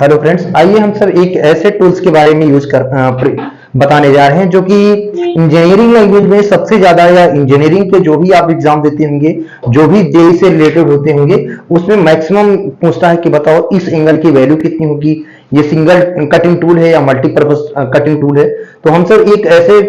Hello friends, आइए हम सब एक ऐसे टूल्स के बारे में बताने जा रहे हैं जो कि इंजीनियरिंग लैंग्वेज में सबसे ज्यादा, या इंजीनियरिंग के जो भी आप एग्जाम देते होंगे, जो भी जेई से रिलेटेड होते होंगे, उसमें मैक्सिमम पूछता है कि बताओ इस एंगल की वैल्यू कितनी होगी। ये सिंगल कटिंग टूल है या मल्टीपर्पज कटिंग टूल है। तो हम सब एक ऐसे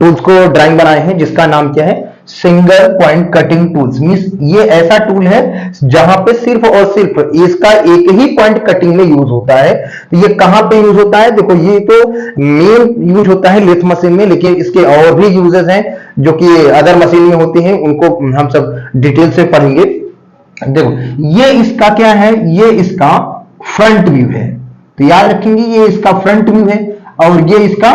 टूल्स को ड्राइंग बनाए हैं जिसका नाम क्या है, single point cutting tools. Means ये ऐसा टूल है जहां पे सिर्फ और सिर्फ इसका एक ही पॉइंट कटिंग में यूज होता है। तो ये कहां पे यूज होता है, देखो ये तो मेन यूज होता है लेथ मशीन में, लेकिन इसके और भी यूजेस हैं जो कि अदर मशीन में होते हैं, उनको हम सब डिटेल से पढ़ेंगे। देखो ये इसका क्या है, ये इसका फ्रंट व्यू है। तो याद रखेंगे ये इसका फ्रंट व्यू है और ये इसका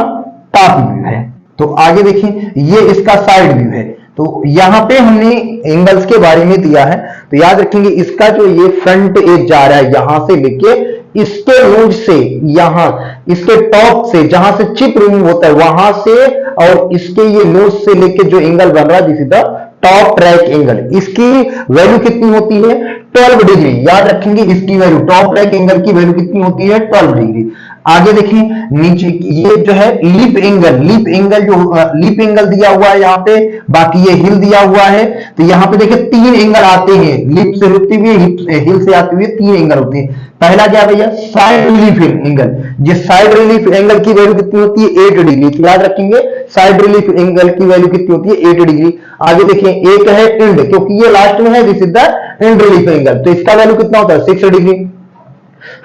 टॉप व्यू है। तो आगे देखें, ये इसका साइड व्यू है। तो यहां पे हमने एंगल्स के बारे में दिया है। तो याद रखेंगे इसका जो ये फ्रंट एज जा रहा है यहां से लेके इसके नोज से, यहां इसके टॉप से जहां से चिप रिमूव होता है वहां से, और इसके ये नोज से लेके जो एंगल बन रहा है this is the top track angle. इसकी वैल्यू कितनी होती है, 12 डिग्री। याद रखेंगे इसकी वैल्यू, टॉप ट्रैक एंगल की वैल्यू कितनी होती है, 12 डिग्री। आगे देखिए नीचे ये जो है लीप एंगल, लीप एंगल दिया हुआ है यहाँ पे, बाकी ये हिल दिया हुआ है। तो यहाँ पे देखिए 3 एंगल आते हैं, लीप से होते हुए हिल से आते हुए 3 एंगल होते हैं। पहला क्या भैया, साइड रिलीफ एंगल। ये साइड रिलीफ एंगल की वैल्यू कितनी होती है, 8 डिग्री। तो याद रखेंगे साइड रिलीफ एंगल की वैल्यू कितनी होती है, 8 डिग्री। आगे देखिए एक है एंड, क्योंकि ये लास्ट में है, this is the end relief angle. तो इसका वैल्यू कितना होता है, 6 डिग्री।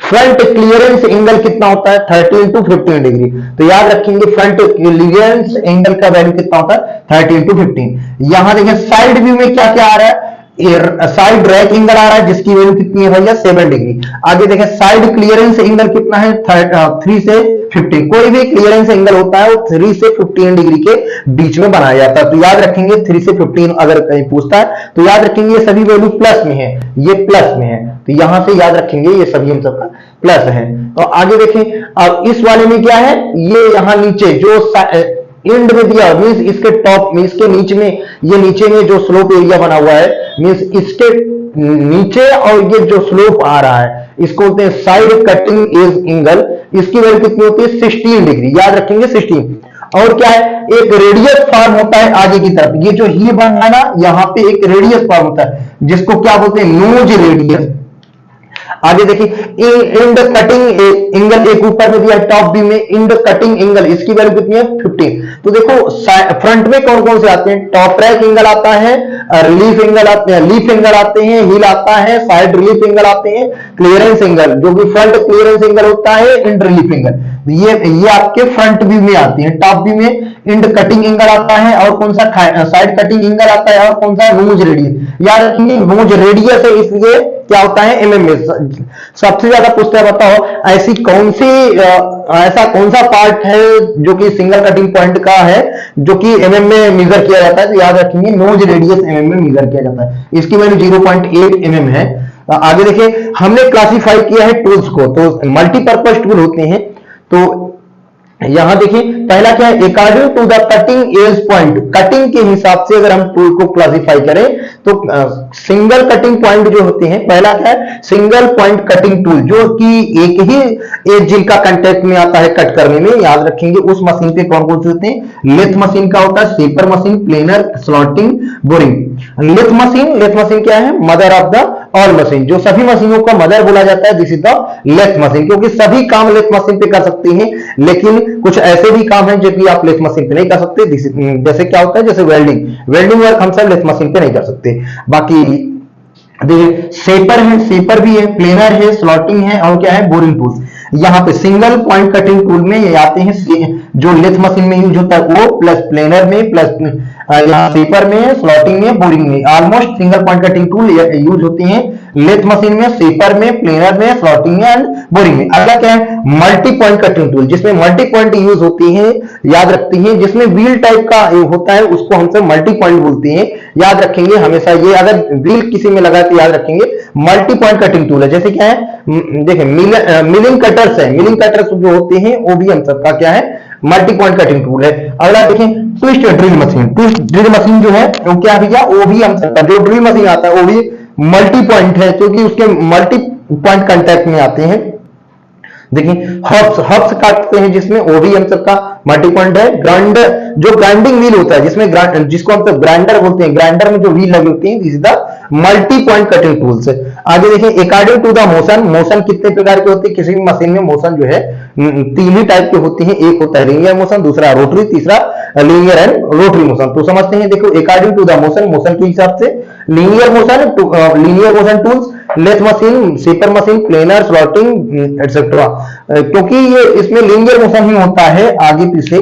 फ्रंट क्लियरेंस एंगल कितना होता है, 30 to 15 डिग्री। तो याद रखेंगे फ्रंट क्लियरेंस एंगल का वैल्यू कितना होता है, 30 to 15। यहां देखिए साइड व्यू में क्या क्या आ रहा है, साइड रैक एंगल आ रहा है जिसकी वैल्यू कितनी है भैया, 7 डिग्री। आगे देखें साइड क्लियरेंस एंगल कितना है, 3 से 15। कोई भी क्लियरेंस एंगल होता है वो 3 से 15 डिग्री के बीच में बनाया जाता है। तो याद रखेंगे 3 से 15 अगर कहीं पूछता है तो याद रखेंगे ये सभी वैल्यू प्लस में है, ये प्लस में है। तो यहां से याद रखेंगे ये सभी हम सबका प्लस है। तो आगे देखें, अब इस वाले में क्या है, ये यहां नीचे जो एंड में दिया मींस इसके टॉप में, इसके नीचे में, ये नीचे में जो स्लोप एरिया बना हुआ है मींस इसके नीचे, और ये जो स्लोप आ रहा है इसको बोलते हैं साइड कटिंग एज एंगल। इसकी वैल्यू कितनी होती है, 16 डिग्री। याद रखेंगे 16। और क्या है, एक रेडियस फॉर्म होता है आगे की तरफ, ये जो ही बन रहा है ना यहाँ पे एक रेडियस फॉर्म होता है जिसको क्या बोलते हैं, नोज रेडियस। आगे देखिए इंड कटिंग एंगल एक ऊपर में दिया है टॉप व्यू में, इंड कटिंग एंगल इसकी वैल्यू कितनी है, 15। तो देखो फ्रंट में कौन कौन से आते हैं, टॉप ट्रैक एंगल आता है, रिलीफ एंगल आते हैं, लीफ एंगल आते हैं, हिल आता है, साइड रिलीफ एंगल आते हैं, क्लियरेंस एंगल जो कि फ्रंट क्लियरेंस एंगल होता है, इंड रिलीफ एंगल ये आपके फ्रंट व्यू में आती है। टॉप व्यू में इंड कटिंग एंगल आता है, और कौन सा साइड कटिंग एंगल आता है, और कौन सा नोज रेडियस। याद रखिए नोज रेडियस है इसलिए क्या होता है, एमएम में सबसे ज्यादा पूछता है। बताओ ऐसी कौन सी ऐसा कौन सा पार्ट है जो कि सिंगल कटिंग पॉइंट का है जो कि एमएम में मेजर किया जाता है। तो याद रखेंगे नोज रेडियस एमएम में मेजर किया जाता है, इसकी वैल्यू 0.8 एमएम है। आगे देखिए हमने क्लासिफाई किया है टूल्स को, तो मल्टीपर्पज टूल होते हैं। तो यहां देखिए पहला क्या है, according to the cutting edge point. Cutting के हिसाब से अगर हम टूल को क्लासिफाई करें तो सिंगल कटिंग पॉइंट जो होते हैं, पहला क्या है सिंगल पॉइंट कटिंग टूल, जो कि एक ही एज जिनका कांटेक्ट में आता है कट करने में। याद रखेंगे उस मशीन पे कौन कौन से होते हैं, लेथ मशीन का होता है, shaper machine, planer, slotting, boring. Lathe machine क्या है, mother of the all machine, जो सभी मशीनों का मदर बोला जाता है, this is the lathe machine, क्योंकि सभी काम लेथ मशीन पे कर सकती हैं। लेकिन कुछ ऐसे भी काम हैं जो कि आप लेथ मशीन पे नहीं कर सकते, जैसे क्या होता है, जैसे वेल्डिंग वर्क हम सब लेथ मशीन पे नहीं कर सकते। बाकी देखिए शेपर भी है, प्लेनर है, स्लॉटिंग है, और क्या है, बोरिंग टूल। यहाँ पे सिंगल पॉइंट कटिंग टूल में ये आते हैं जो लेथ मशीन में यूज होता है वो, प्लस प्लेनर में, प्लस शेपर में, स्लॉटिंग में, बोरिंग में। Almost single point cutting tool use होते हैं लेथ मशीन में, शेपर में, प्लेनर में, स्लॉटिंग में एंड बोरिंग में। अगला क्या है, मल्टी पॉइंट कटिंग टूल, जिसमें मल्टी पॉइंट यूज होती है। याद रखती हैं जिसमें व्हील टाइप का होता है उसको हम सब मल्टी पॉइंट बोलते हैं। याद रखेंगे हमेशा ये, अगर व्हील किसी में लगा तो याद रखेंगे मल्टी पॉइंट कटिंग टूल है। जैसे क्या है, देखिए मिलिंग कटर्स है, मिलिंग कटर्स जो होते हैं वो भी हम सबका क्या है, मल्टी पॉइंट कटिंग टूल है। अगला देखें twist drill machine. Twist drill machine जो है वो क्या भैया, वो भी हम सबका जो ड्रिल मशीन आता है वो भी मल्टी पॉइंट है, क्योंकि उसके मल्टी पॉइंट कांटेक्ट में आते हैं। देखिए हब्स हब्स काटते हैं जिसमें वो भी हम सबका मल्टी पॉइंट है। ग्राइंडर जो ग्राइंडिंग व्हील होता है जिसमें जिसको हम सब ग्राइंडर बोलते हैं, ग्राइंडर में जो व्हील लगे होते हैं, this is the multi point cutting tools. आगे देखिए according to the motion, motion कितने प्रकार के होते हैं किसी भी मशीन में, मोशन जो है तीन ही टाइप के होते हैं, एक होता है लीनियर मोशन, दूसरा रोटरी, तीसरा लीनियर एंड रोटरी मोशन। तो समझते हैं, देखो according to the motion, motion के हिसाब से linear motion tools, lathe machine, shaper machine, planer, slotting etcetera. क्योंकि ये इसमें लीनियर मोशन ही होता है, आगे पीछे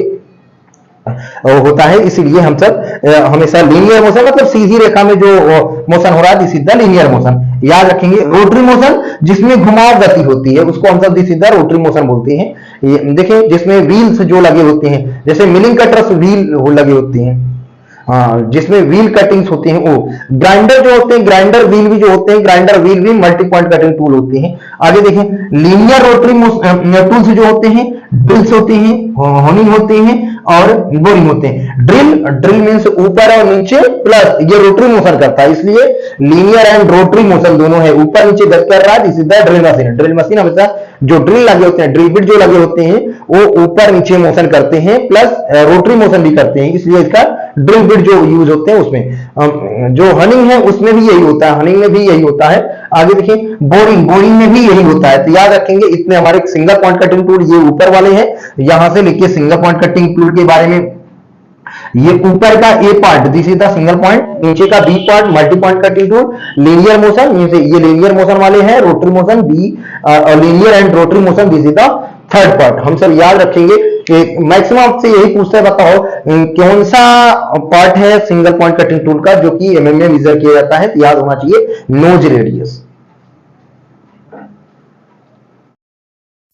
होता है, इसीलिए हम सब हमेशा लीनियर मोशन मतलब सीधी रेखा में जो मोशन हो रहा है, this is the linear motion. याद रखेंगे रोटरी मोशन जिसमें घुमाव गति होती है उसको हम सब this is the rotary motion बोलते हैं। ये देखिए जिसमें व्हील्स जो लगे होते हैं, जैसे मिलिंग कटर्स व्हील लगे होते हैं, जिसमें व्हील कटिंग्स होते हैं, वो ग्राइंडर जो होते हैं, ग्राइंडर व्हील भी जो होते हैं, ग्राइंडर व्हील भी मल्टी पॉइंट कटिंग टूल होते हैं। आगे देखें लीनियर रोटरी टूल्स जो होते हैं, ड्रिल्स होते हैं, होनिंग होते हैं और बोरिंग होते हैं। ड्रिल मींस ऊपर और नीचे प्लस ये रोटरी मोशन करता है, इसलिए लीनियर एंड रोटरी मोशन दोनों है, ऊपर नीचे गति कर रहा है, this is the drill machine. Drill machine हमेशा जो ड्रिल लगे होते हैं, ड्रिल बिट जो लगे होते हैं वो ऊपर नीचे मोशन करते हैं प्लस रोटरी मोशन भी करते हैं, इसलिए इसका ड्रिल बिट जो यूज होते हैं उसमें। जो हनिंग है उसमें भी यही होता है, हनिंग में भी यही होता है। आगे देखिए बोरिंग में भी यही होता है। तो याद रखेंगे इतने हमारे सिंगल पॉइंट कटिंग टूल ये ऊपर वाले हैं, यहां से लेके सिंगल पॉइंट कटिंग टूल के बारे में, ये ऊपर का A part this is the single point, नीचे का B part multi point cutting tool, linear motion ये लीनियर मोशन वाले हैं, rotary motion B, linear and rotary motion this is the third part. हम सब याद रखेंगे कि मैक्सिमम आपसे यही पूछता है, बताओ कौन सा पार्ट है सिंगल पॉइंट कटिंग टूल का जो कि एमएम में मेजर किया जाता है, तो याद होना चाहिए नोज रेडियस।